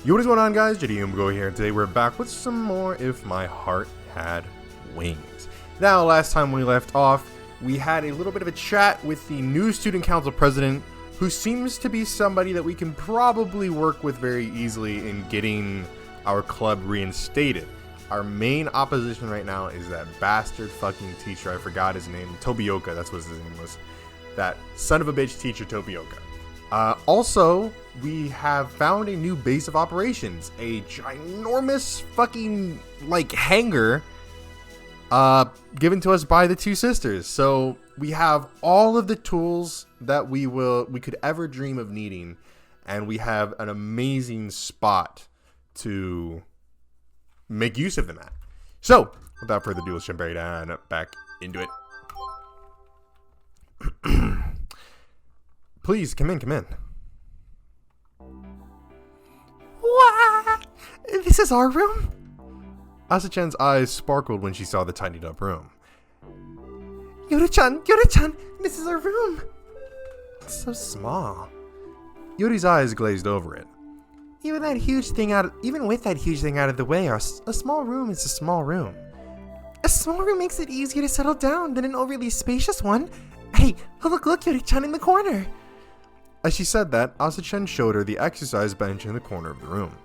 Yo, what is going on, guys? J.Yumeko here. Today we're back with some more If My Heart Had Wings. Now, last time we left off, we had a little bit of a chat with the new student council president, who seems to be somebody that we can probably work with very easily in getting our club reinstated. Our main opposition right now is that bastard fucking teacher. I forgot his name. Tobioka, that's what his name was. That son of a bitch teacher, Tobioka. Also, we have found a new base of operations. A ginormous fucking, hangar given to us by the two sisters. So we have all of the tools that we could ever dream of needing. And we have an amazing spot to make use of them at. So, without further ado, let's jump right on back into it. Please, come in. What? This is our room? Asa-chan's eyes sparkled when she saw the tidied up room. Yuri-chan, this is our room. It's so small. Yuri's eyes glazed over it. Even with that huge thing out of the way, a small room is a small room. A small room makes it easier to settle down than an overly spacious one. Hey, look, Yuri-chan in the corner. As she said that, Asa-chan showed her the exercise bench in the corner of the room.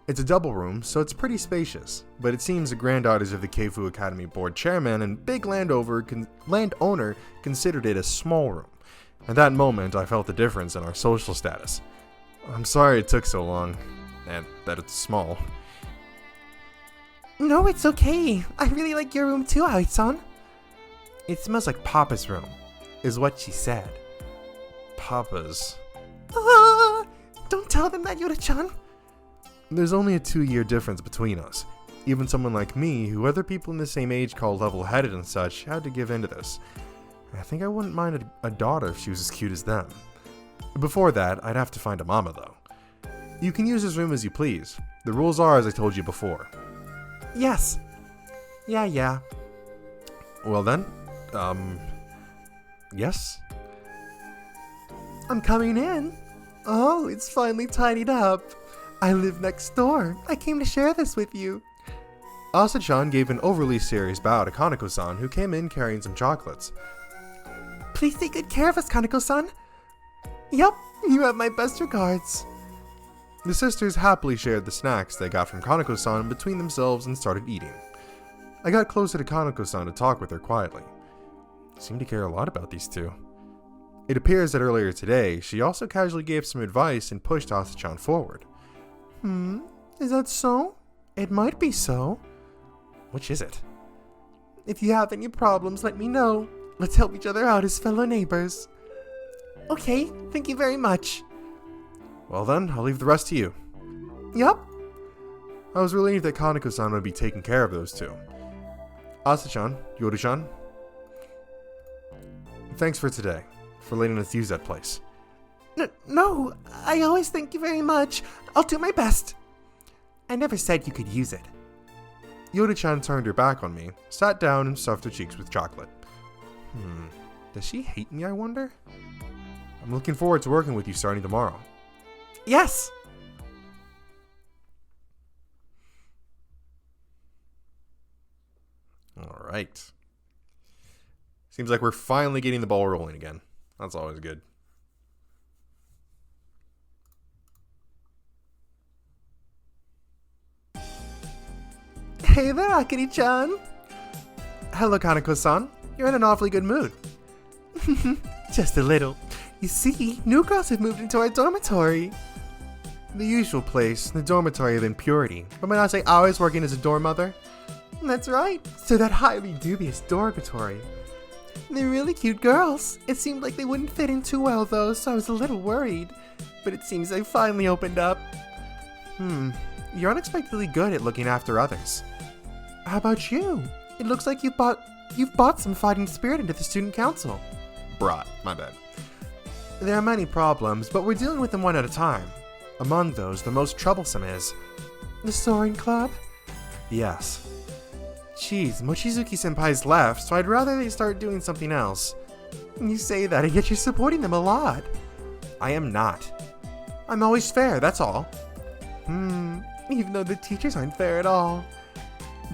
It's a double room, so it's pretty spacious, but it seems the granddaughters of the Keifu Academy board chairman and big landowner considered it a small room. At that moment, I felt the difference in our social status. I'm sorry it took so long, and that it's small. No, it's okay. I really like your room too, Aoi-san. It smells like Papa's room, is what she said. Papa's? Don't tell them that, Yuri-chan. There's only a 2-year difference between us. Even someone like me, who other people in the same age call level-headed and such, had to give in to this. I think I wouldn't mind a daughter if she was as cute as them. Before that, I'd have to find a mama, though. You can use this room as you please. The rules are as I told you before. Yes. Yeah. Well then, yes? I'm coming in. Oh, it's finally tidied up. I live next door. I came to share this with you. Asa-chan gave an overly serious bow to Kaneko-san, who came in carrying some chocolates. Please take good care of us, Kaneko-san. Yup, you have my best regards. The sisters happily shared the snacks they got from Kaneko-san between themselves and started eating. I got closer to Kaneko-san to talk with her quietly. Seemed to care a lot about these two. It appears that earlier today, she also casually gave some advice and pushed Asa-chan forward. Is that so? It might be so. Which is it? If you have any problems, let me know. Let's help each other out as fellow neighbors. Okay, thank you very much. Well then, I'll leave the rest to you. Yup. I was relieved that Kaneko-san would be taking care of those two. Asa-chan, Yuri-chan, thanks for today, for letting us use that place. No, I always thank you very much. I'll do my best. I never said you could use it. Yuri-chan turned her back on me, sat down and stuffed her cheeks with chocolate. Does she hate me, I wonder? I'm looking forward to working with you starting tomorrow. Yes! Alright. Seems like we're finally getting the ball rolling again. That's always good. Hey there, Akiri-chan. Hello, Kaneko-san. You're in an awfully good mood. Just a little. You see, new girls have moved into our dormitory. The usual place, the dormitory of impurity. But when I say always working as a dorm mother? That's right. So that highly dubious dormitory. They're really cute girls. It seemed like they wouldn't fit in too well, though, so I was a little worried. But it seems they finally opened up. You're unexpectedly good at looking after others. How about you? It looks like you've brought some fighting spirit into the student council. Brought, my bad. There are many problems, but we're dealing with them one at a time. Among those, the most troublesome is... The Soaring Club? Yes. Geez, Mochizuki-senpai's left, so I'd rather they start doing something else. You say that, and yet you're supporting them a lot. I am not. I'm always fair, that's all. even though the teachers aren't fair at all.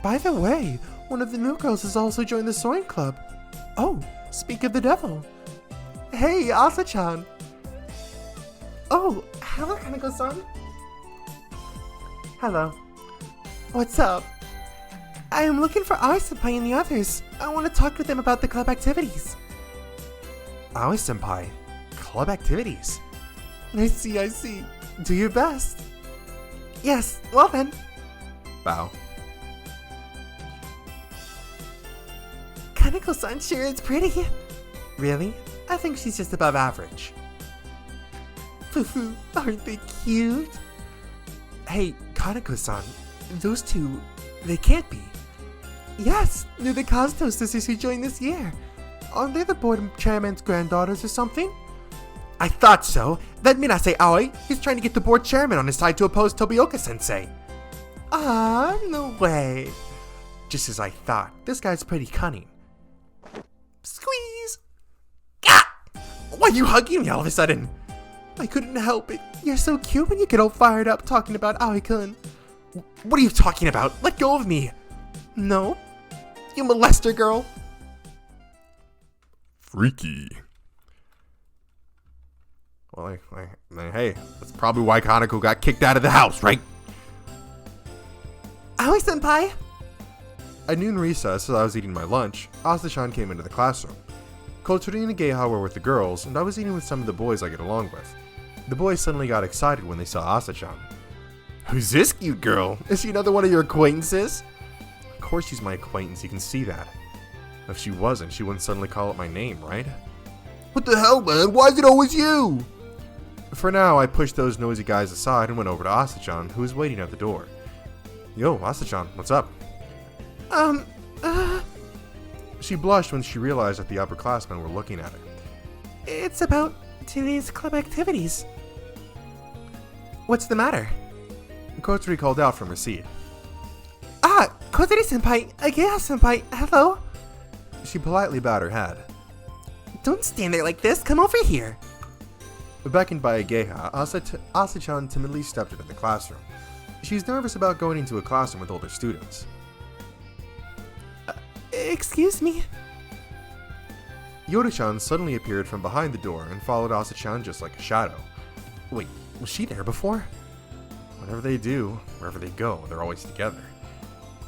By the way, one of the new girls has also joined the soaring club. Oh, speak of the devil. Hey, Asa-chan. Oh, hello, Kaneko-san. Hello. What's up? I am looking for Aoi-senpai and the others. I want to talk with them about the club activities. Aoi-senpai? Club activities? I see. Do your best. Yes, well then. Bow. Kaneko-san sure is pretty. Really? I think she's just above average. Foo-foo, aren't they cute? Hey, Kaneko-san, those two, they can't be. Yes, they're the Kazuto sisters who joined this year. Aren't they the board chairman's granddaughters or something? I thought so. That Minase Aoi, he's trying to get the board chairman on his side to oppose Tobioka-sensei. Ah, no way. Just as I thought, this guy's pretty cunning. Squeeze! Ah! Why are you hugging me all of a sudden? I couldn't help it. You're so cute when you get all fired up talking about Aoi-kun. What are you talking about? Let go of me. No. You molester girl. Freaky. Well, hey, that's probably why Kaneko got kicked out of the house, right? Aoi-senpai! At noon recess, as I was eating my lunch, Asa-chan came into the classroom. Kotori and Geiha were with the girls, and I was eating with some of the boys I get along with. The boys suddenly got excited when they saw Asa-chan. Who's this cute girl? Is she another one of your acquaintances? Of course she's my acquaintance, you can see that. If she wasn't, she wouldn't suddenly call out my name, right? What the hell, man? Why is it always you? For now, I pushed those nosy guys aside and went over to Asa-chan, who was waiting at the door. Yo, Asa-chan, what's up? She blushed when she realized that the upperclassmen were looking at her. It's about today's club activities. What's the matter? Kotori called out from her seat. Ah, Kotori-senpai, Geiha-senpai, hello? She politely bowed her head. Don't stand there like this, come over here. Beckoned by Geiha, Asa-chan timidly stepped into the classroom. She's nervous about going into a classroom with older students. Excuse me? Yoda-chan suddenly appeared from behind the door and followed Asa-chan just like a shadow. Wait, was she there before? Whatever they do, wherever they go, they're always together.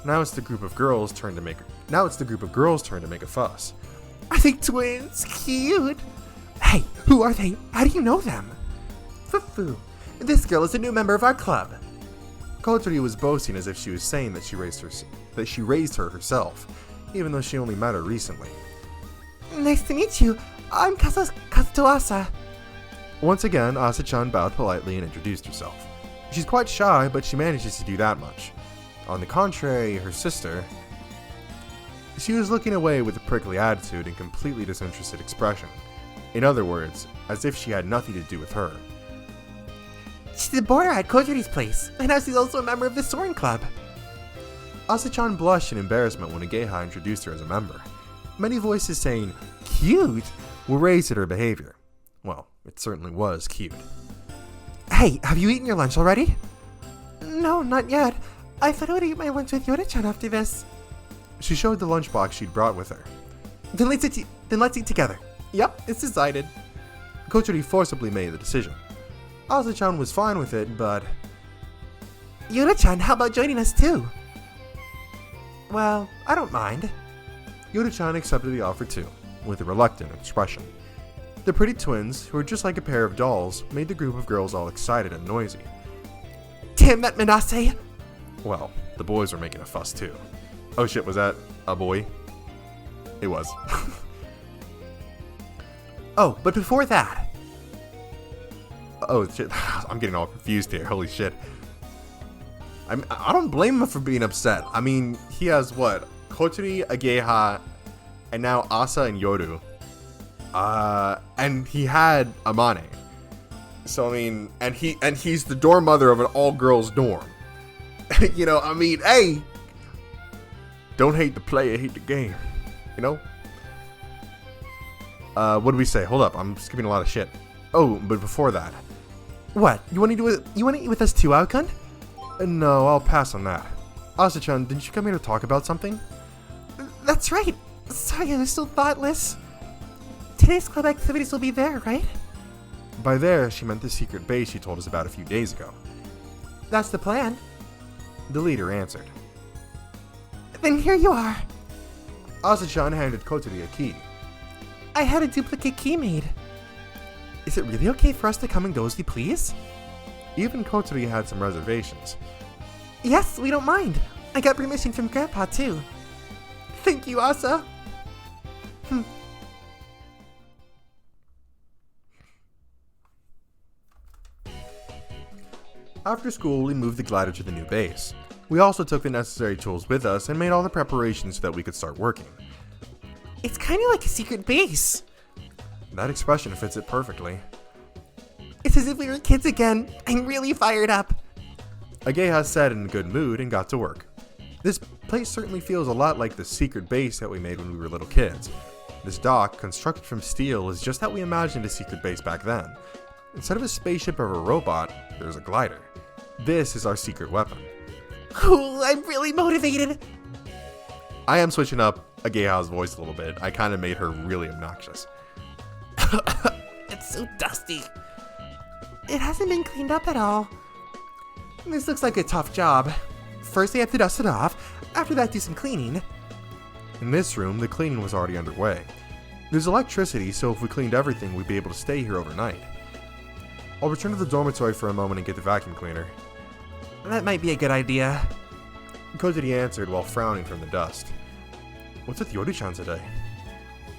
Now it's the group of girls' turn to make a fuss. Are they twins? Cute. Hey, who are they? How do you know them? Foo-foo. This girl is a new member of our club. Kotori was boasting as if she was saying that she raised her herself, even though she only met her recently. Nice to meet you. I'm Kazuto Asa. Once again, Asa-chan bowed politely and introduced herself. She's quite shy, but she manages to do that much. On the contrary, her sister... She was looking away with a prickly attitude and completely disinterested expression. In other words, as if she had nothing to do with her. She's a boarder at Kotori's place, and now she's also a member of the Soaring Club. Asa-chan blushed in embarrassment when Geiha introduced her as a member. Many voices saying, "cute," were raised at her behavior. Well, it certainly was cute. Hey, have you eaten your lunch already? No, not yet. I thought I would eat my lunch with Yoda-chan after this. She showed the lunchbox she'd brought with her. Then let's eat together. Yep, it's decided. Kotori forcibly made the decision. Asa-chan was fine with it, but... Yoda-chan, how about joining us too? Well, I don't mind. Yoda-chan accepted the offer too, with a reluctant expression. The pretty twins, who were just like a pair of dolls, made the group of girls all excited and noisy. Damn that Manase! Well, the boys were making a fuss too. Oh shit, was that a boy? It was. Oh, but before that... Oh shit, I'm getting all confused here, holy shit. I don't blame him for being upset. I mean, he has what? Kotori, Geiha, and now Asa and Yoru. And he had Amane. So I mean, and he's the dorm mother of an all-girls dorm. You know, I mean, hey, don't hate the player, hate the game. You know? What do we say? Hold up, I'm skipping a lot of shit. Oh, but before that. What? You want to eat with us too, Aoi-kun? No, I'll pass on that. Asa-chan, didn't you come here to talk about something? That's right. Sorry, I was so thoughtless. Today's club activities will be there, right? By there, she meant the secret base she told us about a few days ago. That's the plan. The leader answered. Then here you are. Asa-chan handed Kotori a key. I had a duplicate key made. Is it really okay for us to come and go as we please? Even Kotori had some reservations. Yes, we don't mind. I got permission from Grandpa, too. Thank you, Asa. After school, we moved the glider to the new base. We also took the necessary tools with us and made all the preparations so that we could start working. It's kind of like a secret base. That expression fits it perfectly. It's as if we were kids again. I'm really fired up. Ageha said in a good mood and got to work. This place certainly feels a lot like the secret base that we made when we were little kids. This dock, constructed from steel, is just how we imagined a secret base back then. Instead of a spaceship or a robot, there's a glider. This is our secret weapon. Ooh, I'm really motivated. I am switching up Ageha's voice a little bit. I kind of made her really obnoxious. It's so dusty. It hasn't been cleaned up at all. This looks like a tough job. First, they have to dust it off. After that, do some cleaning. In this room, the cleaning was already underway. There's electricity, so if we cleaned everything, we'd be able to stay here overnight. I'll return to the dormitory for a moment and get the vacuum cleaner. That might be a good idea. Kotori answered while frowning from the dust. What's with Yoru-chan today?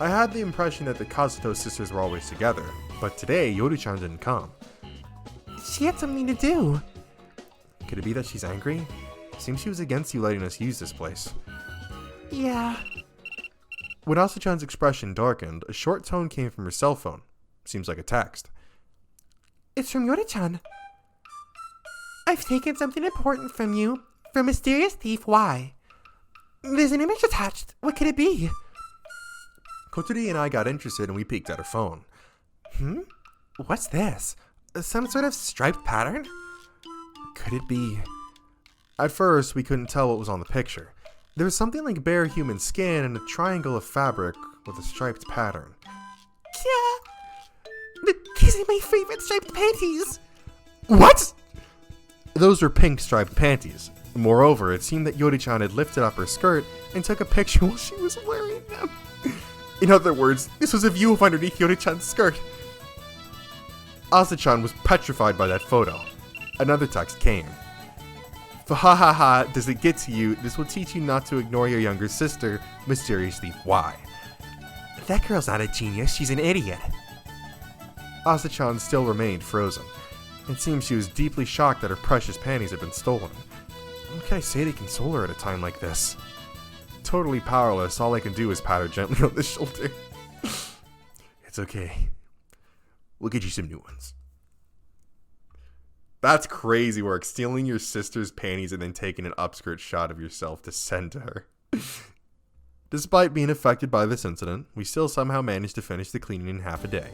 I had the impression that the Kazuto sisters were always together, but today Yoru-chan didn't come. She had something to do. Could it be that she's angry? Seems she was against you letting us use this place. Yeah. When Asa-chan's expression darkened, a short tone came from her cell phone. Seems like a text. It's from Yoru-chan. I've taken something important from you. From mysterious thief Y. There's an image attached. What could it be? Kotori and I got interested and we peeked at her phone. What's this? Some sort of striped pattern? Could it be? At first, we couldn't tell what was on the picture. There was something like bare human skin and a triangle of fabric with a striped pattern. Yeah. These are my favorite striped panties. What? Those were pink striped panties. Moreover, it seemed that Yori-chan had lifted up her skirt and took a picture while she was wearing them. In other words, this was a view of underneath Yori-chan's skirt. Asa-chan was petrified by that photo. Another text came. Ha ha ha, does it get to you? This will teach you not to ignore your younger sister, Mysterious Thief Y. That girl's not a genius, she's an idiot. Asa-chan still remained frozen. It seems she was deeply shocked that her precious panties had been stolen. What can I say to console her at a time like this? Totally powerless, all I can do is pat her gently on the shoulder. It's okay. We'll get you some new ones. That's crazy work, stealing your sister's panties and then taking an upskirt shot of yourself to send to her. Despite being affected by this incident, we still somehow managed to finish the cleaning in half a day.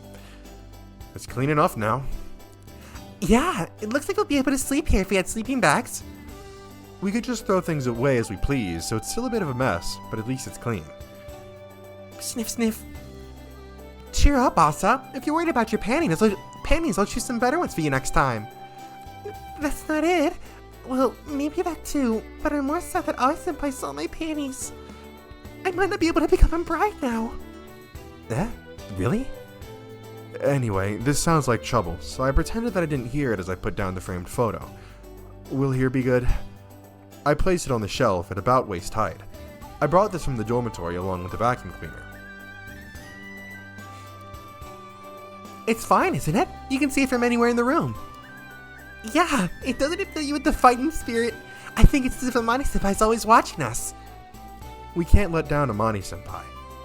It's clean enough now. Yeah, it looks like we'll be able to sleep here if we had sleeping bags. We could just throw things away as we please, so it's still a bit of a mess, but at least it's clean. Sniff, sniff. Cheer up, Asa. If you're worried about your panties, I'll choose some better ones for you next time. That's not it. Well, maybe that too, but I'm more sad that Aoi-senpai saw my panties. I might not be able to become a bride now. Really? Anyway, this sounds like trouble, so I pretended that I didn't hear it as I put down the framed photo. Will here be good? I placed it on the shelf at about waist height. I brought this from the dormitory along with the vacuum cleaner. It's fine, isn't it? You can see it from anywhere in the room. Yeah, it doesn't fill you with the fighting spirit. I think it's as if Amani-senpai's always watching us. We can't let down Amani-senpai,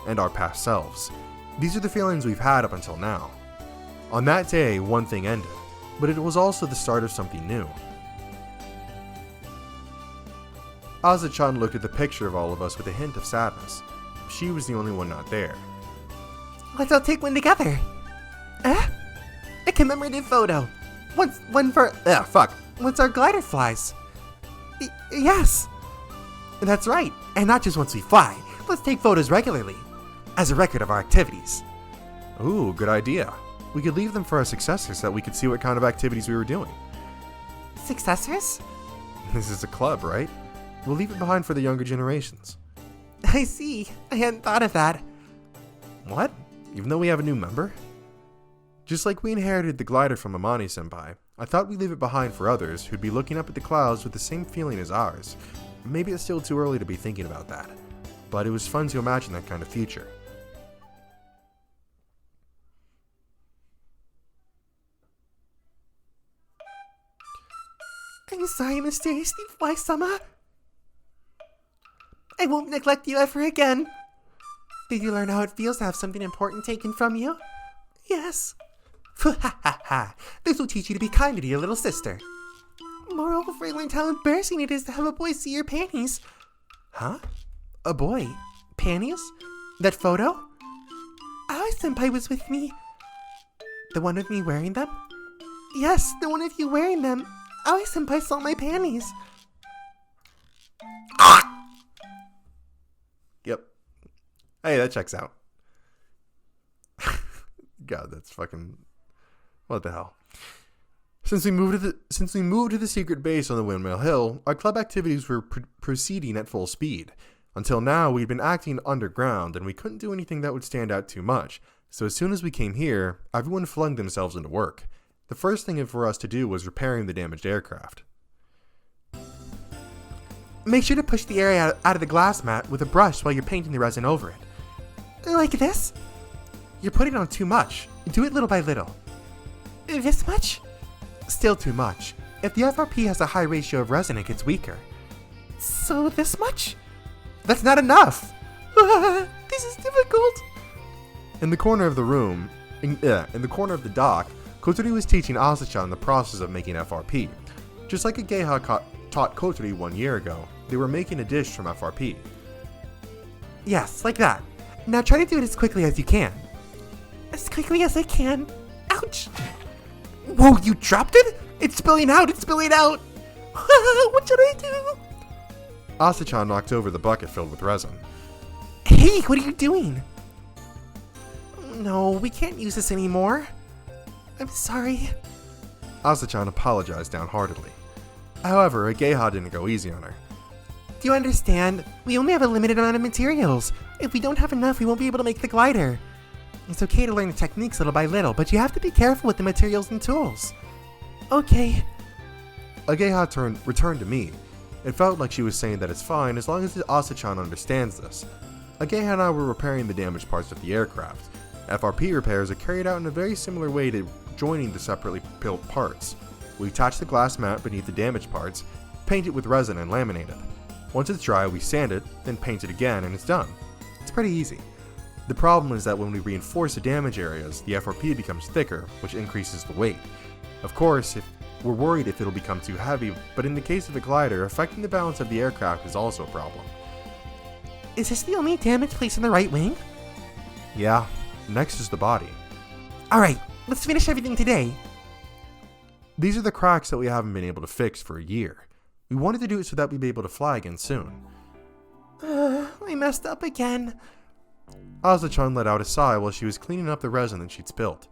and our past selves. These are the feelings we've had up until now. On that day, one thing ended, but it was also the start of something new. Asa-chan looked at the picture of all of us with a hint of sadness. She was the only one not there. Let's all take one together. A commemorative photo. Once our glider flies. Yes. That's right. And not just once we fly. Let's take photos regularly, as a record of our activities. Ooh, good idea. We could leave them for our successors so that we could see what kind of activities we were doing. Successors? This is a club, right? We'll leave it behind for the younger generations. I see. I hadn't thought of that. What? Even though we have a new member? Just like we inherited the glider from Amani-senpai, I thought we'd leave it behind for others who'd be looking up at the clouds with the same feeling as ours. Maybe it's still too early to be thinking about that, but it was fun to imagine that kind of future. I'm sorry, mysteriously Fly-sama. I won't neglect you ever again. Did you learn how it feels to have something important taken from you? Yes. Ha ha ha. This will teach you to be kind to your little sister. Moreover, I learned how embarrassing it is to have a boy see your panties. Huh? A boy? Panties? That photo? Aoi-senpai was with me. The one of me wearing them? Yes, the one of you wearing them. Aoi-senpai saw my panties. Yep. Hey, that checks out. God, that's fucking... What the hell? Since we moved to the secret base on the Windmill Hill, our club activities were proceeding at full speed. Until now, we'd been acting underground, and we couldn't do anything that would stand out too much. So as soon as we came here, everyone flung themselves into work. The first thing for us to do was repairing the damaged aircraft. Make sure to push the air out of the glass mat with a brush while you're painting the resin over it. Like this? You're putting on too much. Do it little by little. This much? Still too much. If the FRP has a high ratio of resin, it gets weaker. So this much? That's not enough! This is difficult! In the corner of the room, in the corner of the dock, Kotori was teaching Asa-chan the process of making FRP. Just like a Geha taught Kotori 1 year ago, they were making a dish from FRP. Yes, like that. Now try to do it as quickly as you can. As quickly as I can. Ouch! Whoa, you dropped it? It's spilling out, it's spilling out! What should I do? Asa-chan knocked over the bucket filled with resin. Hey, what are you doing? No, we can't use this anymore. I'm sorry. Asa-chan apologized downheartedly. However, a Geha didn't go easy on her. Do you understand? We only have a limited amount of materials. If we don't have enough, we won't be able to make the glider. It's okay to learn the techniques little by little, but you have to be careful with the materials and tools. Okay. A Geha returned to me. It felt like she was saying that it's fine as long as Asa-chan understands this. A Geha and I were repairing the damaged parts of the aircraft. FRP repairs are carried out in a very similar way to joining the separately built parts. We attach the glass mat beneath the damaged parts, paint it with resin and laminate it. Once it's dry, we sand it, then paint it again, and it's done. It's pretty easy. The problem is that when we reinforce the damaged areas, the FRP becomes thicker, which increases the weight. Of course, we're worried if it'll become too heavy, but in the case of a glider, affecting the balance of the aircraft is also a problem. Is this the only damaged place in the right wing? Yeah, next is the body. Alright, let's finish everything today. These are the cracks that we haven't been able to fix for a year. We wanted to do it so that we'd be able to fly again soon. I messed up again. Asa-chan let out a sigh while she was cleaning up the resin that she'd spilt.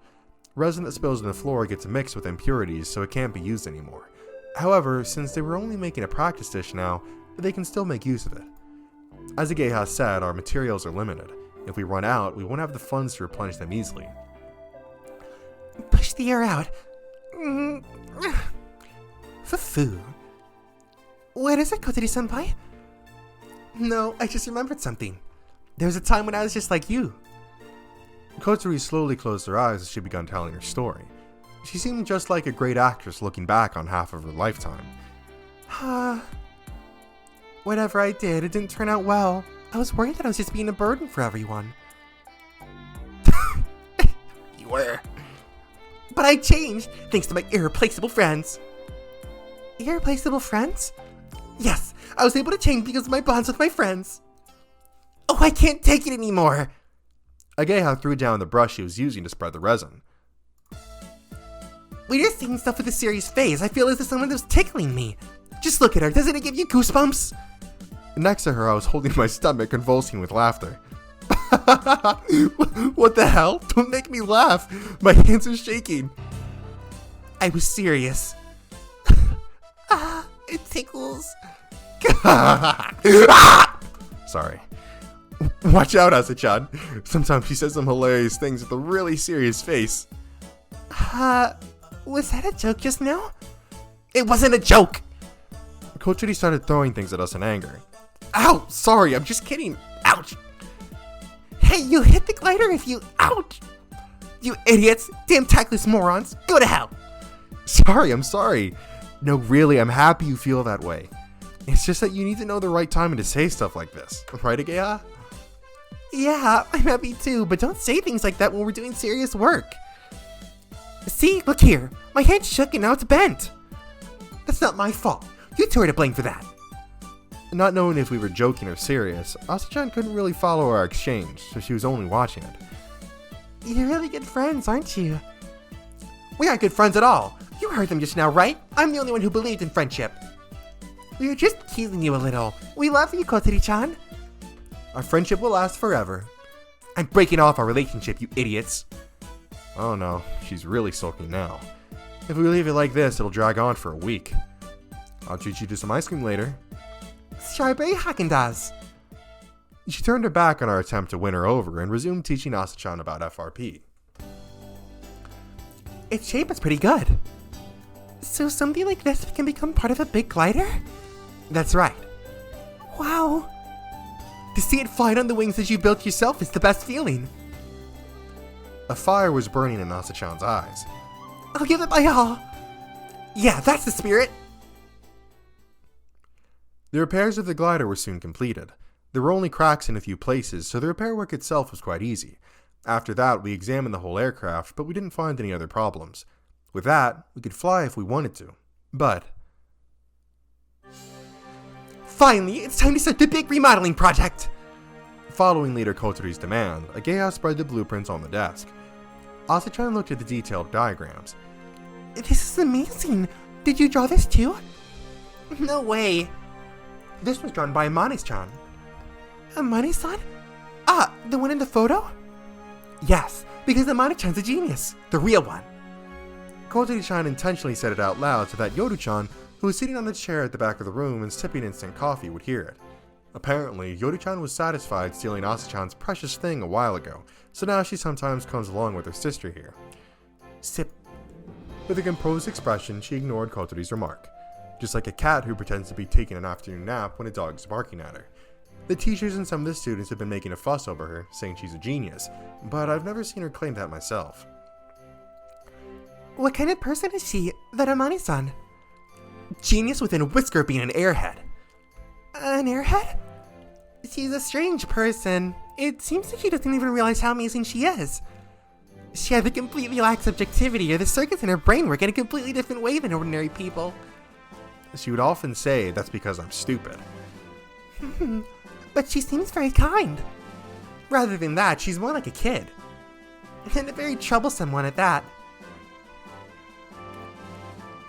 Resin that spills on the floor gets mixed with impurities, so it can't be used anymore. However, since they were only making a practice dish now, they can still make use of it. As the Geha said, our materials are limited. If we run out, we won't have the funds to replenish them easily. Push the air out. Fufu. What is it, Kotori-senpai? No, I just remembered something. There was a time when I was just like you. Kotori slowly closed her eyes as she began telling her story. She seemed just like a great actress looking back on half of her lifetime. Whatever I did, it didn't turn out well. I was worried that I was just being a burden for everyone. You were. But I changed, thanks to my irreplaceable friends. Irreplaceable friends? Yes, I was able to change because of my bonds with my friends. Oh, I can't take it anymore. A Geha threw down the brush she was using to spread the resin. We're just seeing stuff with a serious face. I feel as if someone was tickling me. Just look at her. Doesn't it give you goosebumps? Next to her, I was holding my stomach, convulsing with laughter. What the hell? Don't make me laugh. My hands are shaking. I was serious. It tickles. Sorry. Watch out, Asa-chan. Sometimes she says some hilarious things with a really serious face. Was that a joke just now? It wasn't a joke! Kochuri started throwing things at us in anger. Ow! Sorry, I'm just kidding. Ouch! Hey, you hit the glider if you... Ouch! You idiots! Damn tactless morons! Go to hell! Sorry, I'm sorry. No, really, I'm happy you feel that way. It's just that you need to know the right time to say stuff like this. Right, Ageha? Yeah, I'm happy too, but don't say things like that when we're doing serious work. See, look here. My hand shook and now it's bent. That's not my fault. You two are to blame for that. Not knowing if we were joking or serious, Asa-chan couldn't really follow our exchange, so she was only watching it. You're really good friends, aren't you? We aren't good friends at all. You heard them just now, right? I'm the only one who believed in friendship. We were just teasing you a little. We love you, Kotori-chan. Our friendship will last forever. I'm breaking off our relationship, you idiots. Oh no, she's really sulking now. If we leave it like this, it'll drag on for a week. I'll treat you to some ice cream later. Strawberry Haagen-Dazs. She turned her back on our attempt to win her over and resumed teaching Asa-chan about FRP. Its shape is pretty good. So something like this can become part of a big glider? That's right. Wow. To see it flying on the wings that you built yourself is the best feeling. A fire was burning in Asa-chan's eyes. I'll give it my all. Yeah, that's the spirit. The repairs of the glider were soon completed. There were only cracks in a few places, so the repair work itself was quite easy. After that, we examined the whole aircraft, but we didn't find any other problems. With that, we could fly if we wanted to. But... Finally, it's time to start the big remodeling project! Following Leader Kotori's demand, Ageha spread the blueprints on the desk. Asa-chan looked at the detailed diagrams. This is amazing! Did you draw this too? No way! This was drawn by Amane-chan. Amane-san? Ah, the one in the photo? Yes, because Amane-chan's a genius. The real one. Kotori-chan intentionally said it out loud so that Yoru-chan, who was sitting on the chair at the back of the room and sipping instant coffee, would hear it. Apparently, Yoru-chan was satisfied stealing Asa-chan's precious thing a while ago, so now she sometimes comes along with her sister here. Sip. With a composed expression, she ignored Kotori's remark. Just like a cat who pretends to be taking an afternoon nap when a dog is barking at her. The teachers and some of the students have been making a fuss over her, saying she's a genius, but I've never seen her claim that myself. What kind of person is she, that Amane-san? Genius within a whisker being an airhead. An airhead? She's a strange person. It seems like she doesn't even realize how amazing she is. She either completely lacks objectivity or the circuits in her brain work in a completely different way than ordinary people. She would often say that's because I'm stupid. But she seems very kind. Rather than that, she's more like a kid. And a very troublesome one at that.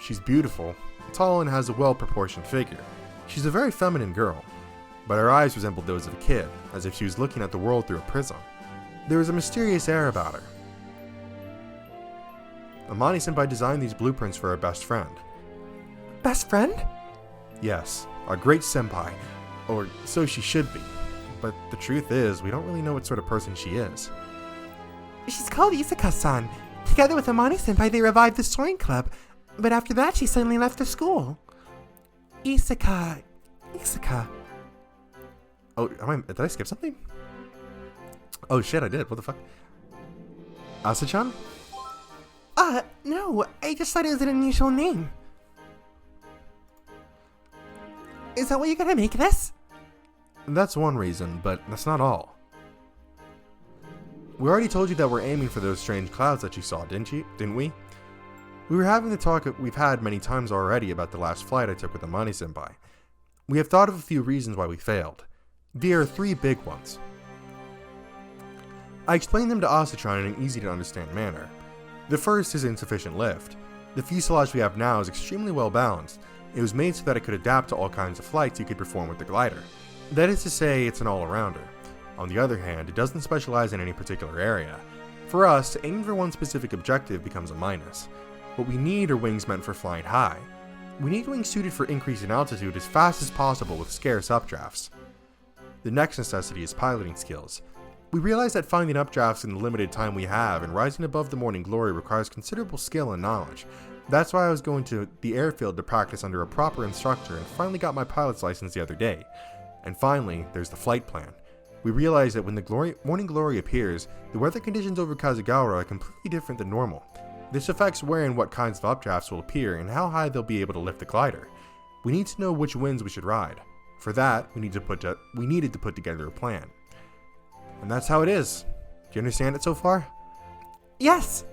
She's beautiful, tall, and has a well-proportioned figure. She's a very feminine girl, but her eyes resembled those of a kid, as if she was looking at the world through a prism. There was a mysterious air about her. Amane-senpai designed these blueprints for her best friend. Best friend? Yes, our great senpai, or so she should be. But the truth is, we don't really know what sort of person she is. She's called Isaka-san. Together with Amane-senpai, they revived the soaring club, but after that, she suddenly left the school. Isaka. Oh, did I skip something? Oh shit, I did. What the fuck? Asa-chan? No, I just thought it was an unusual name. Is that what you're gonna make this? That's one reason, but that's not all. We already told you that we're aiming for those strange clouds that you saw, didn't we? We were having the talk we've had many times already about the last flight I took with Amane-senpai. We have thought of a few reasons why we failed. There are 3 big ones. I explained them to Asa-chan in an easy-to-understand manner. The first is insufficient lift. The fuselage we have now is extremely well balanced, It was made so that it could adapt to all kinds of flights you could perform with the glider. That is to say, it's an all-arounder. On the other hand, it doesn't specialize in any particular area. For us, aiming for one specific objective becomes a minus. What we need are wings meant for flying high. We need wings suited for increase in altitude as fast as possible with scarce updrafts. The next necessity is piloting skills. We realize that finding updrafts in the limited time we have and rising above the morning glory requires considerable skill and knowledge. That's why I was going to the airfield to practice under a proper instructor and finally got my pilot's license the other day. And finally, there's the flight plan. We realize that when the morning glory appears, the weather conditions over Kazagawa are completely different than normal. This affects where and what kinds of updrafts will appear and how high they'll be able to lift the glider. We need to know which winds we should ride. For that, we needed to put together a plan. And that's how it is. Do you understand it so far? Yes!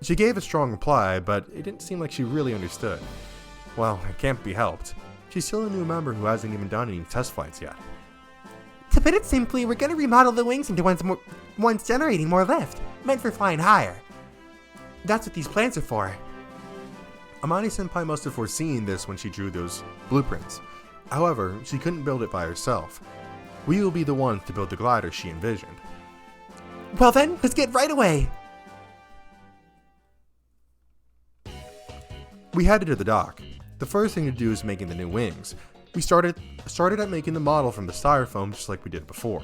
She gave a strong reply, but it didn't seem like she really understood. Well, it can't be helped. She's still a new member who hasn't even done any test flights yet. To put it simply, we're going to remodel the wings into ones generating more lift, meant for flying higher. That's what these plans are for. Amani-senpai must have foreseen this when she drew those blueprints. However, she couldn't build it by herself. We will be the ones to build the glider she envisioned. Well then, let's get right away! We headed to the dock. The first thing to do is making the new wings. We started at making the model from the styrofoam just like we did before.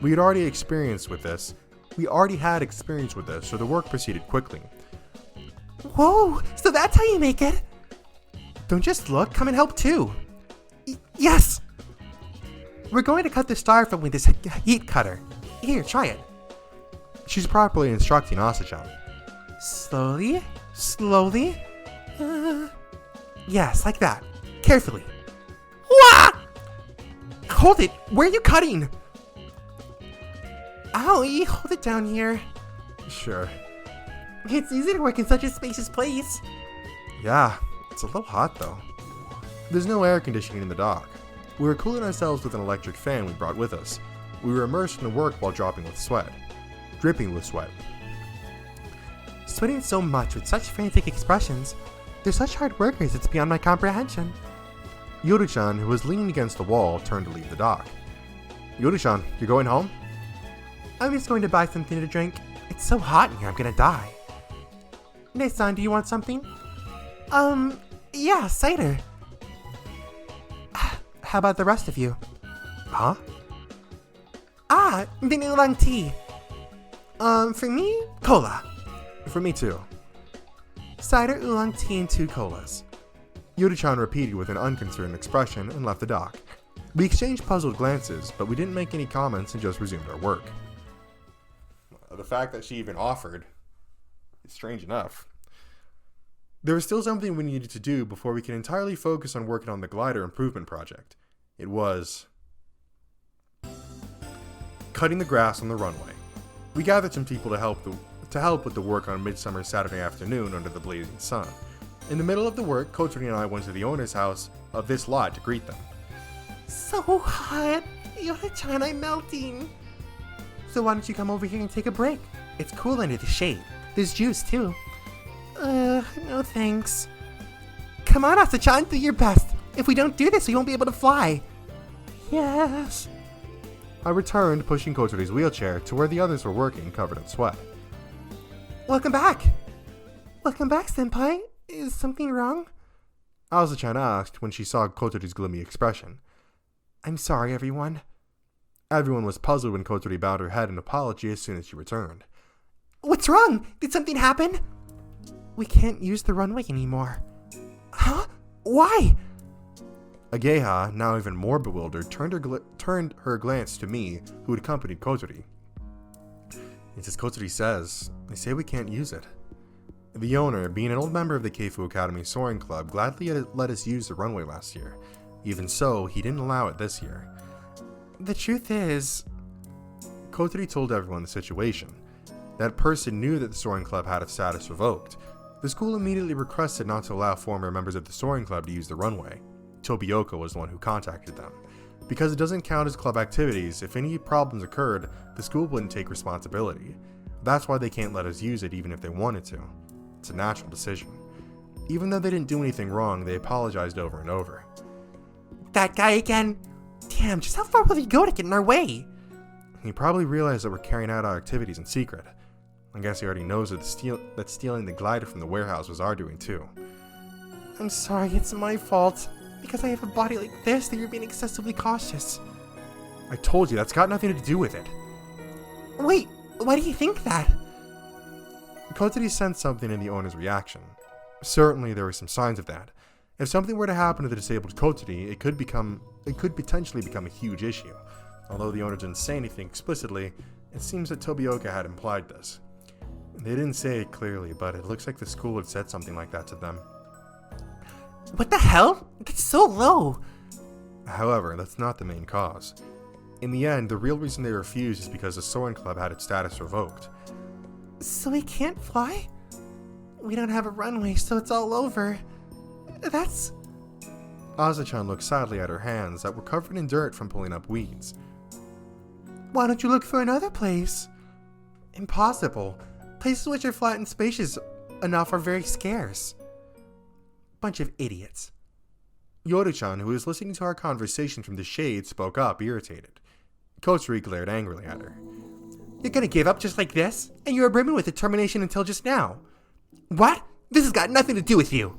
We already had experience with this, so the work proceeded quickly. Whoa, so that's how you make it? Don't just look, come and help too. Yes! We're going to cut the styrofoam with this heat cutter. Here, try it. She's properly instructing Asa-chan. Slowly, slowly. Yes, like that. Carefully. Wah! Hold it! Where are you cutting? Owie, hold it down here. Sure. It's easy to work in such a spacious place. Yeah, it's a little hot though. There's no air conditioning in the dock. We were cooling ourselves with an electric fan we brought with us. We were immersed in the work while dripping with sweat. Sweating so much with such frantic expressions. They're such hard workers, it's beyond my comprehension. Yoru-chan, who was leaning against the wall, turned to leave the dock. Yoru-chan, you're going home? I'm just going to buy something to drink. It's so hot in here, I'm gonna die. Ne-san, do you want something? Yeah, cider. How about the rest of you? Huh? The oolong tea. For me, cola. For me too. Cider, oolong tea, and 2 colas. Yoru-chan repeated with an unconcerned expression and left the dock. We exchanged puzzled glances, but we didn't make any comments and just resumed our work. The fact that she even offered is strange enough. There was still something we needed to do before we could entirely focus on working on the glider improvement project. It was cutting the grass on the runway. We gathered some people to help with the work on midsummer Saturday afternoon under the blazing sun. In the middle of the work, Kotori and I went to the owner's house of this lot to greet them. So hot! Yoru-chan, I'm melting! So why don't you come over here and take a break? It's cool under the shade. There's juice too. No thanks. Come on, Asa-chan, do your best. If we don't do this, we won't be able to fly. Yes. I returned, pushing Kotori's wheelchair to where the others were working, covered in sweat. Welcome back. Welcome back, senpai. Is something wrong? Asa-chan asked when she saw Kotori's gloomy expression. I'm sorry, everyone. Everyone was puzzled when Kotori bowed her head in apology as soon as she returned. What's wrong? Did something happen? We can't use the runway anymore. Huh? Why? Ageha, now even more bewildered, turned her glance to me, who had accompanied Kotori. It's as Kotori says. They say we can't use it. The owner, being an old member of the Keifu Academy Soaring Club, gladly let us use the runway last year. Even so, he didn't allow it this year. The truth is... Kotori told everyone the situation. That person knew that the Soaring Club had its status revoked. The school immediately requested not to allow former members of the Soaring Club to use the runway. J.Yumeko was the one who contacted them. Because it doesn't count as club activities, if any problems occurred, the school wouldn't take responsibility. That's why they can't let us use it even if they wanted to. It's a natural decision. Even though they didn't do anything wrong, they apologized over and over. That guy again? Damn, just how far will he go to get in our way? He probably realized that we're carrying out our activities in secret. I guess he already knows that stealing the glider from the warehouse was our doing too. I'm sorry, it's my fault. Because I have a body like this that you're being excessively cautious. I told you, that's got nothing to do with it. Wait, why do you think that? Kotari sensed something in the owner's reaction. Certainly there were some signs of that. If something were to happen to the disabled Kotari, it could potentially become a huge issue. Although the owner didn't say anything explicitly, it seems that Tobioka had implied this. They didn't say it clearly, but it looks like the school had said something like that to them. What the hell? That's so low. However, that's not the main cause. In the end, the real reason they refused is because the Soaring Club had its status revoked. So we can't fly? We don't have a runway, so it's all over. That's... Aza-chan looked sadly at her hands that were covered in dirt from pulling up weeds. Why don't you look for another place? Impossible. Places which are flat and spacious enough are very scarce. Bunch of idiots. Yoru-chan, who was listening to our conversation from the shade, spoke up, irritated. Kotsuri glared angrily at her. You're gonna give up just like this? And you were brimming with determination until just now. What? This has got nothing to do with you.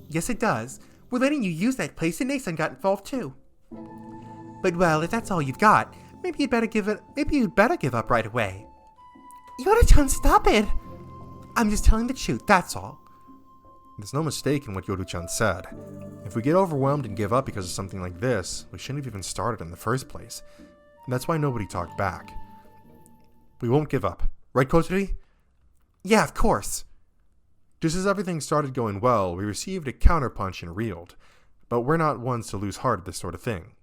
Yes, it does. We're letting you use that place and Nason got involved too. But well, if that's all you've got, maybe you'd better give up right away. Yoru-chan, stop it! I'm just telling the truth, that's all. There's no mistake in what Yoru-chan said. If we get overwhelmed and give up because of something like this, we shouldn't have even started in the first place. And that's why nobody talked back. We won't give up. Right, Kotsuri? Yeah, of course. Just as everything started going well, we received a counterpunch and reeled. But we're not ones to lose heart at this sort of thing.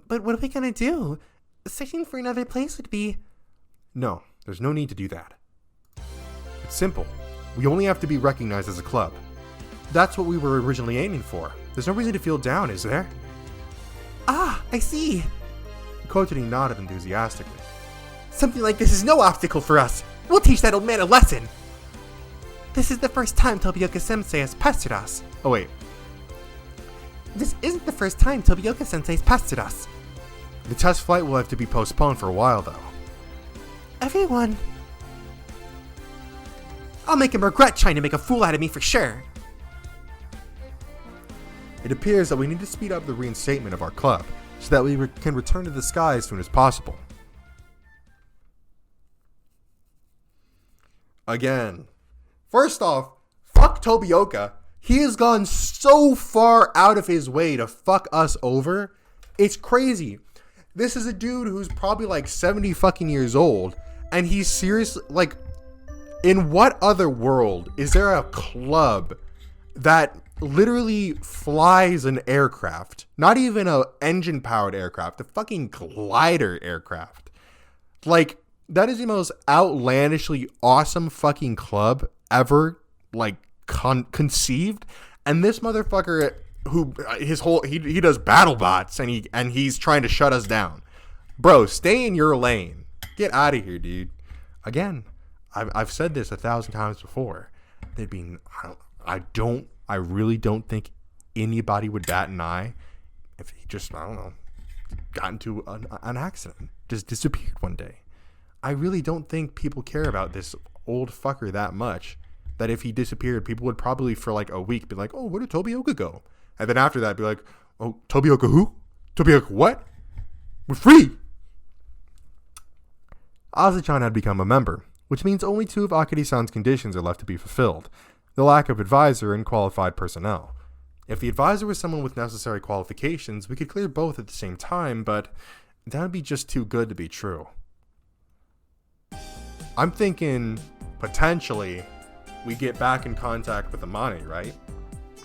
But what are we gonna do? Searching for another place would be... No, there's no need to do that. It's simple. We only have to be recognized as a club. That's what we were originally aiming for. There's no reason to feel down, is there? Ah, I see. Kotsuri nodded enthusiastically. Something like this is no obstacle for us. We'll teach that old man a lesson. This is the first time Tobioka-sensei has pestered us. Oh wait. This isn't the first time Tobioka-sensei has pestered us. The test flight will have to be postponed for a while though. Everyone... I'll make him regret trying to make a fool out of me for sure. It appears that we need to speed up the reinstatement of our club, so that we can return to the sky as soon as possible. Again. First off, fuck Tobioka. He has gone so far out of his way to fuck us over. It's crazy. This is a dude who's probably like 70 fucking years old, and he's seriously, like, in what other world is there a club that literally flies an aircraft? Not even a engine-powered aircraft, a fucking glider aircraft. Like, that is the most outlandishly awesome fucking club ever, like, conceived. And this motherfucker, who he does battle bots, and he's trying to shut us down. Bro, stay in your lane. Get out of here, dude. Again, I've said this 1,000 times before. There'd be, I really don't think anybody would bat an eye if he just, I don't know, got into an accident, just disappeared one day. I really don't think people care about this old fucker that much, that if he disappeared, people would probably for like a week be like, oh, where did Tobioka go? And then after that be like, oh, Tobioka who? Tobioka what? We're free! Aza-chan had become a member, which means only 2 of Akari-san's conditions are left to be fulfilled: the lack of advisor and qualified personnel. If the advisor was someone with necessary qualifications, we could clear both at the same time, but that would be just too good to be true. I'm thinking, potentially, we get back in contact with Amane, right?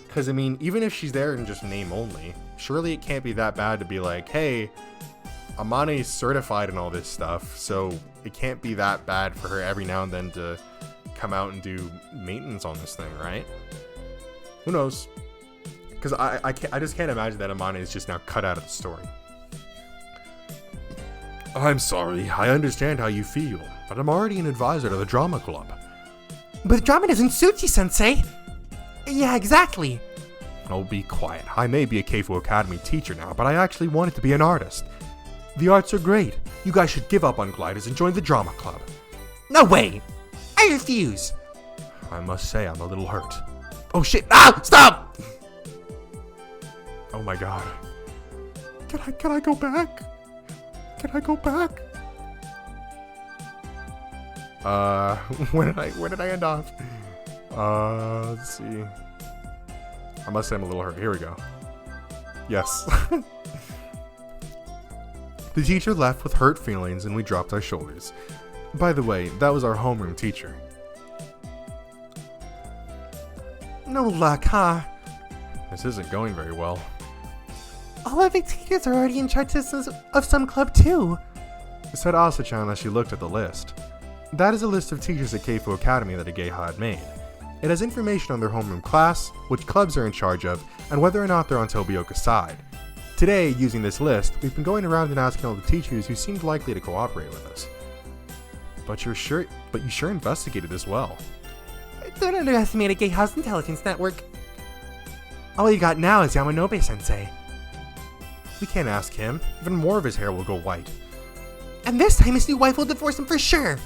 Because, I mean, even if she's there in just name only, surely it can't be that bad to be like, hey, Amane's certified and all this stuff, so it can't be that bad for her every now and then to come out and do maintenance on this thing, right? Who knows? Because I just can't imagine that Amane is just now cut out of the story. I'm sorry, I understand how you feel, but I'm already an advisor to the drama club. But drama doesn't suit you, Sensei. Yeah, exactly. Oh, be quiet. I may be a Keifu Academy teacher now, but I actually wanted to be an artist. The arts are great. You guys should give up on gliders and join the drama club. No way! I refuse! I must say I'm a little hurt. Oh shit! Ah! Stop! Oh my god. Can I go back? Can I go back? Where did I end off? Let's see. I must say I'm a little hurt. Here we go. Yes. The teacher left with hurt feelings and we dropped our shoulders. By the way, that was our homeroom teacher. No luck, huh? This isn't going very well. All of the teachers are already in charge of some club too. Said Asa-chan as she looked at the list. That is a list of teachers at Keifu Academy that Ageha had made. It has information on their homeroom class, which clubs they're in charge of, and whether or not they're on Tobioka's side. Today, using this list, we've been going around and asking all the teachers who seemed likely to cooperate with us. But you sure investigated this well. Don't underestimate Ageha's intelligence network. All you got now is Yamanobe-sensei. We can't ask him. Even more of his hair will go white. And this time his new wife will divorce him for sure.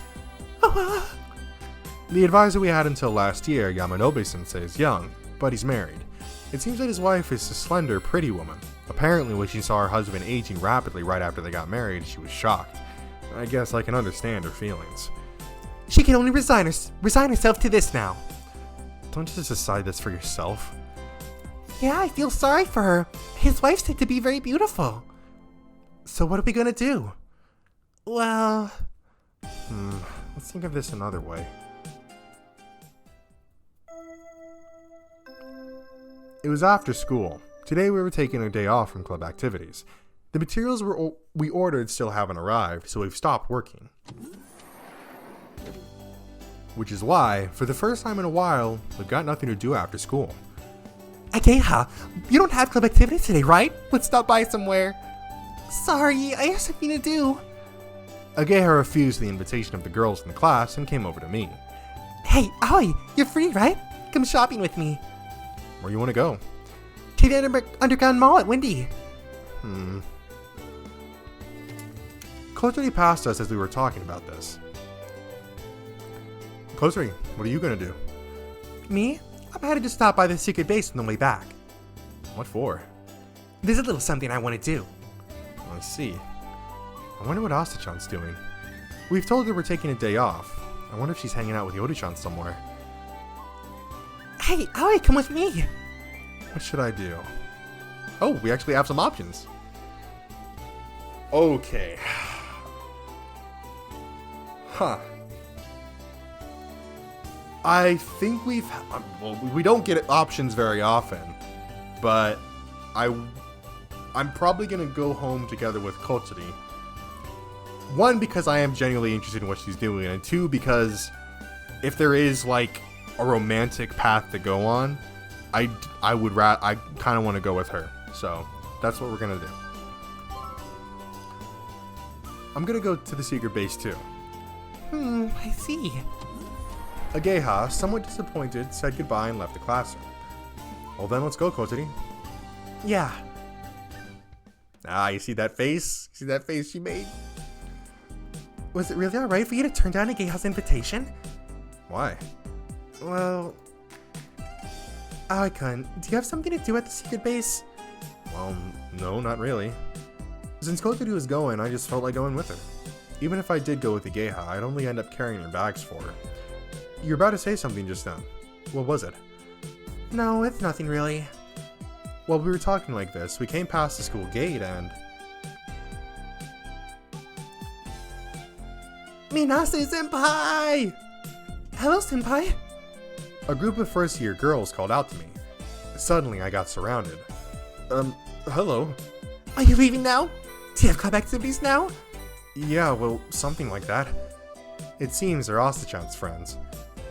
The advisor we had until last year, Yamanobe-sensei, is young, but he's married. It seems that his wife is a slender, pretty woman. Apparently, when she saw her husband aging rapidly right after they got married, she was shocked. I guess I can understand her feelings. She can only resign herself to this now. Don't just decide this for yourself. Yeah, I feel sorry for her. His wife's said to be very beautiful. So what are we gonna do? Well... Let's think of this another way. It was after school. Today we were taking a day off from club activities. The materials we ordered still haven't arrived, so we've stopped working. Which is why, for the first time in a while, we've got nothing to do after school. Ageha, you don't have club activities today, right? Let's stop by somewhere. Sorry, I have something to do. Ageha refused the invitation of the girls in the class and came over to me. Hey, Aoi, you're free, right? Come shopping with me. Where you want to go? To the underground mall at Windy. Kotori passed us as we were talking about this. Kotori, what are you gonna do? Me? I'm headed to stop by the secret base on the way back. What for? There's a little something I want to do. I see. I wonder what Asa-chan's doing. We've told her we're taking a day off. I wonder if she's hanging out with Yori-chan somewhere. Hey, Aoi, come with me. What should I do? Oh, we actually have some options. Okay. Huh. I think we don't get options very often, but I'm probably gonna go home together with Kotsuri. One, because I am genuinely interested in what she's doing, and two, because if there is like a romantic path to go on, I kind of want to go with her. So that's what we're gonna do. I'm gonna go to the secret base too. I see. Ageha, somewhat disappointed, said goodbye and left the classroom. Well then, let's go, Kotori. Yeah. Ah, you see that face? See that face she made? Was it really alright for you to turn down Ageha's invitation? Why? Well... Aoi-kun, do you have something to do at the secret base? Well, no, not really. Since Kotori was going, I just felt like going with her. Even if I did go with Ageha, I'd only end up carrying her bags for her. You were about to say something just then. What was it? No, it's nothing really. While we were talking like this, we came past the school gate and... Minase-senpai! Hello, senpai! A group of first-year girls called out to me. Suddenly, I got surrounded. Hello? Are you leaving now? Do you have club activities now? Yeah, well, something like that. It seems they're Asa-chan's friends.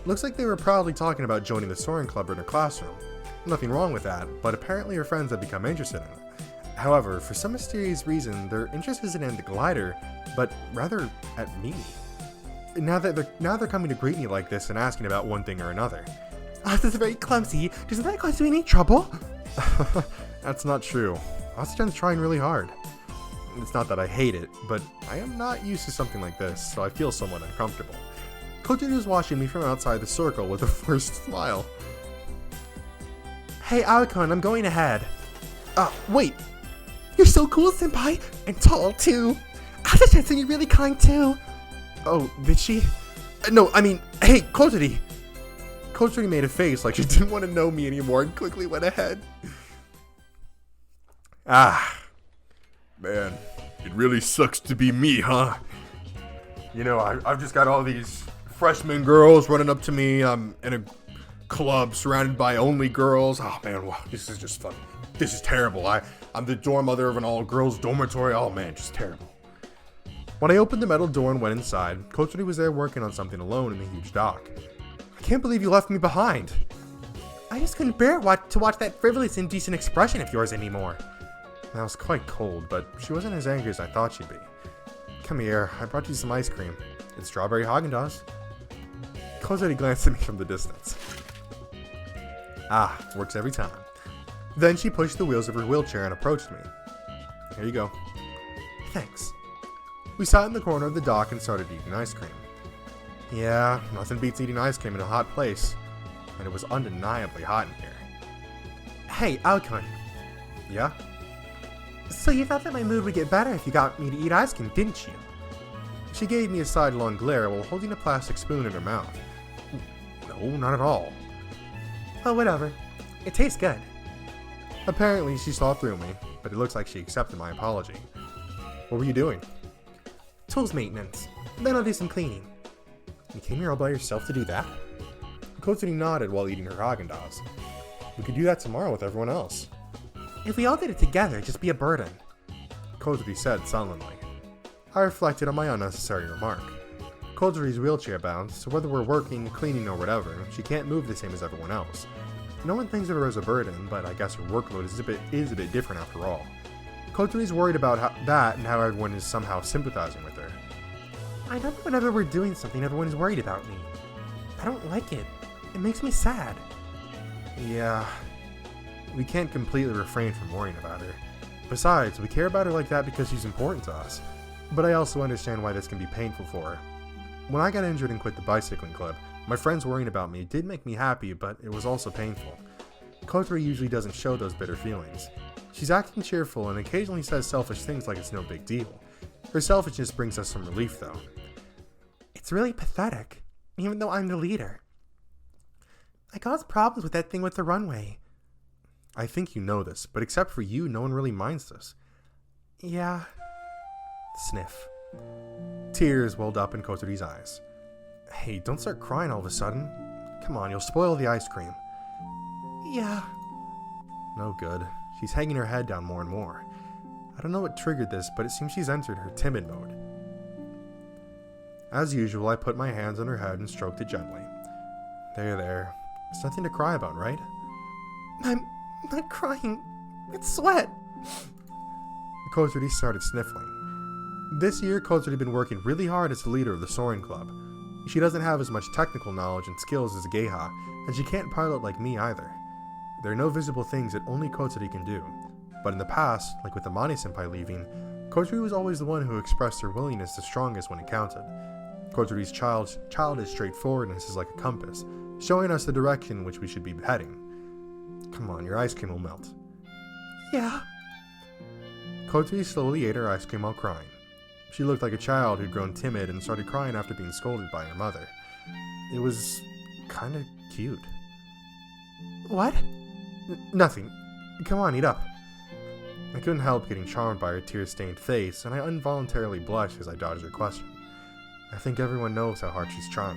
Looks like they were proudly talking about joining the soaring club in her classroom. Nothing wrong with that, but apparently her friends have become interested in it. However, for some mysterious reason, their interest isn't in the glider, but rather at me. Now they're coming to greet me like this and asking about one thing or another. Oh, this is very clumsy. Doesn't that cause you any trouble? That's not true. Asachan's trying really hard. It's not that I hate it, but I am not used to something like this, so I feel somewhat uncomfortable. Kotori was watching me from outside the circle with a forced smile. Hey, Alcon, I'm going ahead. Wait. You're so cool, senpai. And tall, too. Asachan said you're really kind, too. Oh, did she? No, I mean, hey, Kotori. Kotori made a face like she didn't want to know me anymore and quickly went ahead. Ah, man, it really sucks to be me, huh? You know, I've just got all these freshman girls running up to me. I'm in a club surrounded by only girls. Oh man, wow, this is just fun. This is terrible. I'm the dorm mother of an all-girls dormitory. Oh man, just terrible. When I opened the metal door and went inside, Kotori was there working on something alone in the huge dock. I can't believe you left me behind. I just couldn't bear to watch that frivolous, indecent expression of yours anymore. I was quite cold, but she wasn't as angry as I thought she'd be. Come here, I brought you some ice cream. It's strawberry Haagen-Dazs. Kotori glanced at me from the distance. Ah, works every time. Then she pushed the wheels of her wheelchair and approached me. Here you go. Thanks. We sat in the corner of the dock and started eating ice cream. Yeah, nothing beats eating ice cream in a hot place. And it was undeniably hot in here. Hey, Alcon. Yeah? So you thought that my mood would get better if you got me to eat ice cream, didn't you? She gave me a sidelong glare while holding a plastic spoon in her mouth. No, not at all. Well, whatever. It tastes good. Apparently, she saw through me, but it looks like she accepted my apology. What were you doing? Tools maintenance. Then I'll do some cleaning. You came here all by yourself to do that? Kotsuri nodded while eating her Haagen-Dazs. We could do that tomorrow with everyone else. If we all did it together, it'd just be a burden. Kotsuri said sullenly. I reflected on my unnecessary remark. Kotsuri's wheelchair bound, so whether we're working, cleaning, or whatever, she can't move the same as everyone else. No one thinks of her as a burden, but I guess her workload is a bit different after all. Kotsuri's worried about that and how everyone is somehow sympathizing with her. I know that whenever we're doing something, everyone is worried about me. I don't like it. It makes me sad. Yeah. We can't completely refrain from worrying about her. Besides, we care about her like that because she's important to us. But I also understand why this can be painful for her. When I got injured and quit the bicycling club, my friends worrying about me did make me happy, but it was also painful. Kotori usually doesn't show those bitter feelings. She's acting cheerful and occasionally says selfish things like it's no big deal. Her selfishness brings us some relief though. It's really pathetic, even though I'm the leader. I caused problems with that thing with the runway. I think you know this, but except for you, no one really minds this. Yeah. Sniff. Tears welled up in Kotori's eyes. Hey, don't start crying all of a sudden. Come on, you'll spoil the ice cream. Yeah. No good. She's hanging her head down more and more. I don't know what triggered this, but it seems she's entered her timid mode. As usual, I put my hands on her head and stroked it gently. There. It's nothing to cry about, right? I'm not crying. It's sweat. Kotori started sniffling. This year, Kotori had been working really hard as the leader of the soaring club. She doesn't have as much technical knowledge and skills as Geiha, and she can't pilot like me either. There are no visible things that only Kotori can do. But in the past, like with Amane-senpai leaving, Kotori was always the one who expressed her willingness the strongest when it counted. Kotori's childish straightforwardness is like a compass, showing us the direction in which we should be heading. Come on, your ice cream will melt. Yeah. Kotori slowly ate her ice cream while crying. She looked like a child who'd grown timid and started crying after being scolded by her mother. It was kinda cute. What? Nothing. Come on, eat up. I couldn't help getting charmed by her tear-stained face, and I involuntarily blushed as I dodged her question. I think everyone knows how hard she's trying.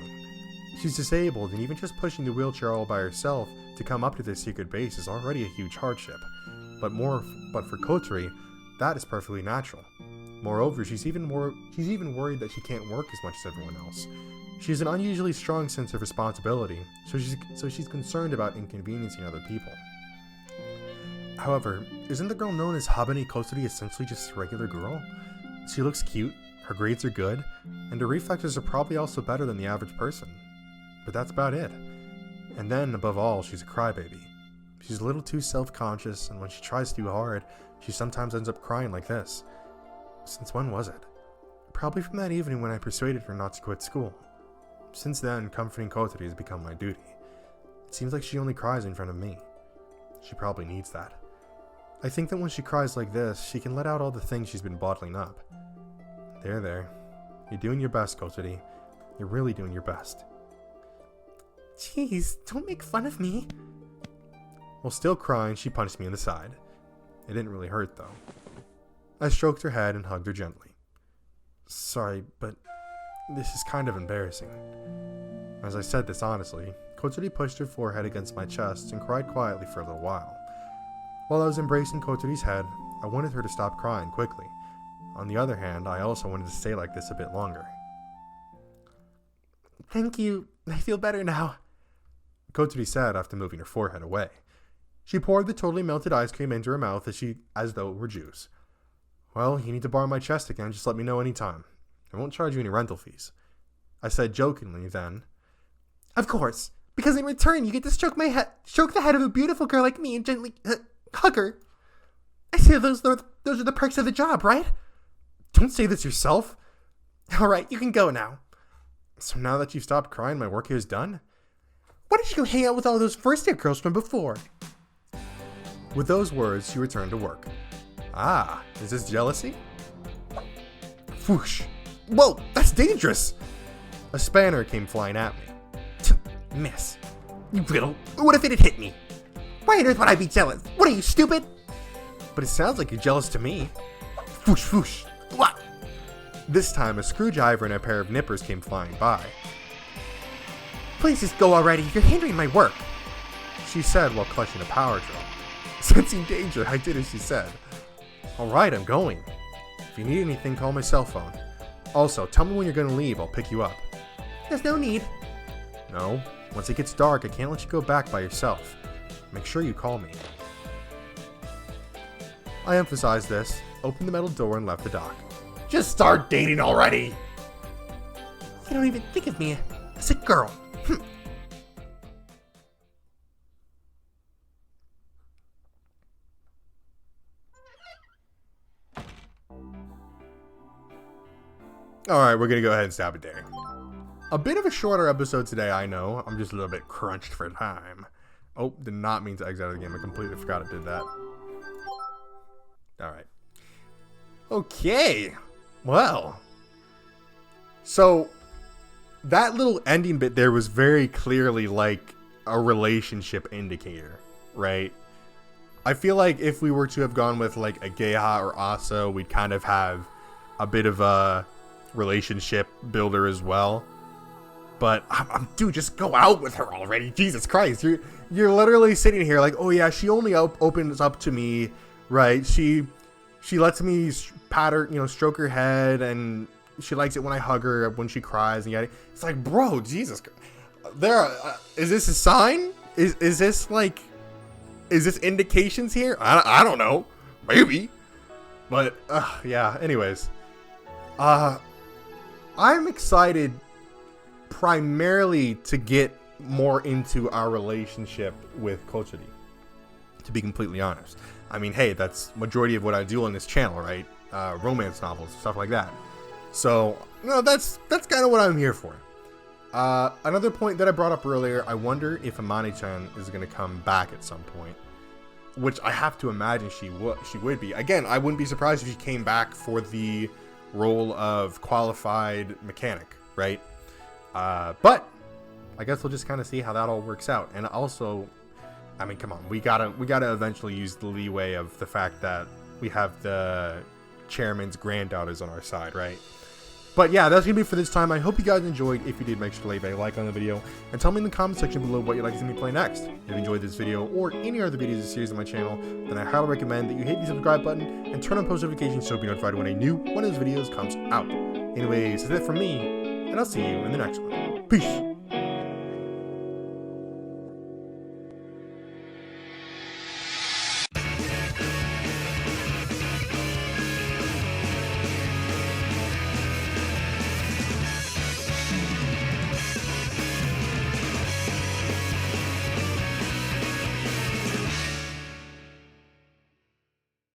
She's disabled, and even just pushing the wheelchair all by herself to come up to this secret base is already a huge hardship. But for Kotori, that is perfectly natural. Moreover, she's even worried that she can't work as much as everyone else. She has an unusually strong sense of responsibility, so she's concerned about inconveniencing other people. However, isn't the girl known as Habane Kotori essentially just a regular girl? She looks cute, her grades are good, and her reflexes are probably also better than the average person. But that's about it. And then, above all, she's a crybaby. She's a little too self-conscious, and when she tries too hard, she sometimes ends up crying like this. Since when was it? Probably from that evening when I persuaded her not to quit school. Since then, comforting Kotori has become my duty. It seems like she only cries in front of me. She probably needs that. I think that when she cries like this, she can let out all the things she's been bottling up. There. You're doing your best, Kotori. You're really doing your best. Jeez, don't make fun of me. While still crying, she punched me in the side. It didn't really hurt, though. I stroked her head and hugged her gently. Sorry, but this is kind of embarrassing. As I said this honestly, Kotori pushed her forehead against my chest and cried quietly for a little while. While I was embracing Kotori's head, I wanted her to stop crying quickly. On the other hand, I also wanted to stay like this a bit longer. Thank you. I feel better now, Kotori said after moving her forehead away. She poured the totally melted ice cream into her mouth as though it were juice. Well, you need to borrow my chest again, just let me know anytime. I won't charge you any rental fees. I said jokingly then. Of course, because in return you get to stroke the head of a beautiful girl like me and gently hug her. I say those are the perks of the job, right? Don't say this yourself. Alright, you can go now. So now that you've stopped crying, my work here is done? Why don't you go hang out with all those first-year girls from before? With those words, she returned to work. Ah, is this jealousy? Whoosh. Whoa, that's dangerous! A spanner came flying at me. Miss. You riddle. What if it had hit me? Why on earth would I be jealous? What are you, stupid? But it sounds like you're jealous to me. Whoosh, whoosh. What? This time, a screwdriver and a pair of nippers came flying by. Please just go already. You're hindering my work, she said while clutching a power drill. Sensing danger, I did as she said. Alright, I'm going. If you need anything, call my cell phone. Also, tell me when you're going to leave, I'll pick you up. There's no need. No, once it gets dark, I can't let you go back by yourself. Make sure you call me. I emphasized this, opened the metal door, and left the dock. Just start dating already! You don't even think of me as a girl. Alright, we're gonna go ahead and stop it there. A bit of a shorter episode today, I know. I'm just a little bit crunched for time. Oh, did not mean to exit out of the game. I completely forgot I did that. Alright. Okay. Well. So, that little ending bit there was very clearly like a relationship indicator, right? I feel like if we were to have gone with like a Geha or Asa, we'd kind of have a bit of a relationship builder as well. But dude, just go out with her already. Jesus Christ, you're literally sitting here like, oh yeah, she only opens up to me, right? She lets me pat her, stroke her head, and she likes it when I hug her when she cries and yada. It's like, bro, Jesus, is this a sign? Is this like, is this indications here? I don't know, maybe, but yeah. Anyways, I'm excited primarily to get more into our relationship with Kotori, to be completely honest. I mean, hey, that's majority of what I do on this channel, right? Romance novels, stuff like that. So, that's kind of what I'm here for. Another point that I brought up earlier, I wonder if Amane-chan is going to come back at some point, which I have to imagine she would be. Again, I wouldn't be surprised if she came back for the role of qualified mechanic, right? But I guess we'll just kind of see how that all works out. And also, I mean, come on, we gotta eventually use the leeway of the fact that we have the chairman's granddaughters on our side, right? But yeah, that's gonna be for this time. I hope you guys enjoyed. If you did, make sure to leave a like on the video and tell me in the comment section below what you'd like to see me play next. If you enjoyed this video or any other videos in the series on my channel, then I highly recommend that you hit the subscribe button and turn on post notifications so you'll be notified when one of those videos comes out. Anyways, that's it from me, and I'll see you in the next one. Peace!